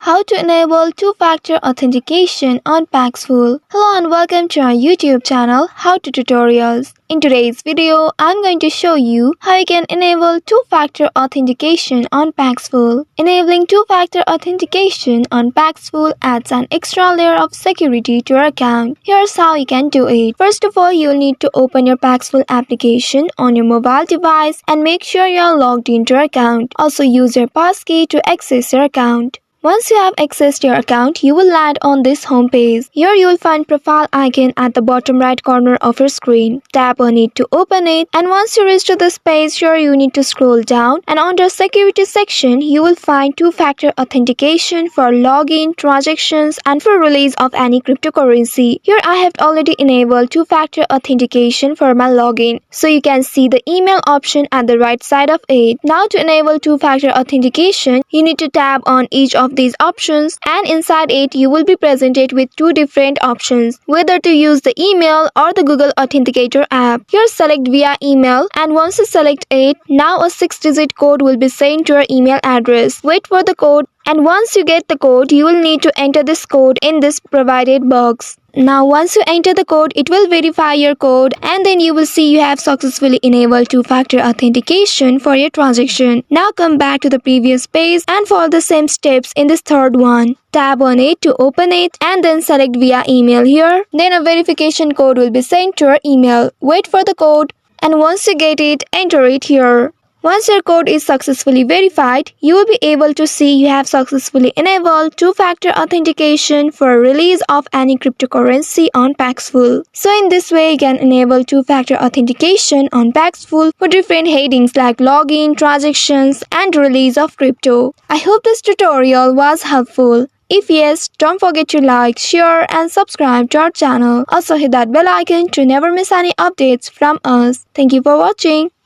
How to enable two-factor authentication on Paxful. Hello and welcome to our YouTube channel, How to Tutorials. In today's video, I'm going to show you how you can enable two-factor authentication on Paxful. Enabling two-factor authentication on Paxful adds an extra layer of security to your account. Here's how you can do it. First of all, you'll need to open your Paxful application on your mobile device and make sure you're logged into your account. Also use your passkey to access your account. Once you have accessed your account, you will land on this home page. Here you will find profile icon at the bottom right corner of your screen. Tap on it to open it, and once you reach to this page, here you need to scroll down, and under security section, you will find two-factor authentication for login, transactions, and for release of any cryptocurrency. Here I have already enabled two-factor authentication for my login, so you can see the email option at the right side of it. Now to enable two-factor authentication, you need to tap on each of these options, and inside it you will be presented with two different options, whether to use the email or the Google Authenticator app. Here select via email, and once you select it, now a 6-digit code will be sent to your email address. Wait for the code, and once you get the code, you will need to enter this code in this provided box. Now once you enter the code, it will verify your code, and then you will see you have successfully enabled two-factor authentication for your transaction. Now come back to the previous page and follow the same steps in this third one. Tap on it to open it, and then select via email here. Then a verification code will be sent to your email. Wait for the code, and once you get it, enter it here. Once your code is successfully verified, you will be able to see you have successfully enabled two-factor authentication for release of any cryptocurrency on Paxful. So in this way, you can enable two-factor authentication on Paxful for different headings like login, transactions, and release of crypto. I hope this tutorial was helpful. If yes, don't forget to like, share, and subscribe to our channel. Also hit that bell icon to never miss any updates from us. Thank you for watching.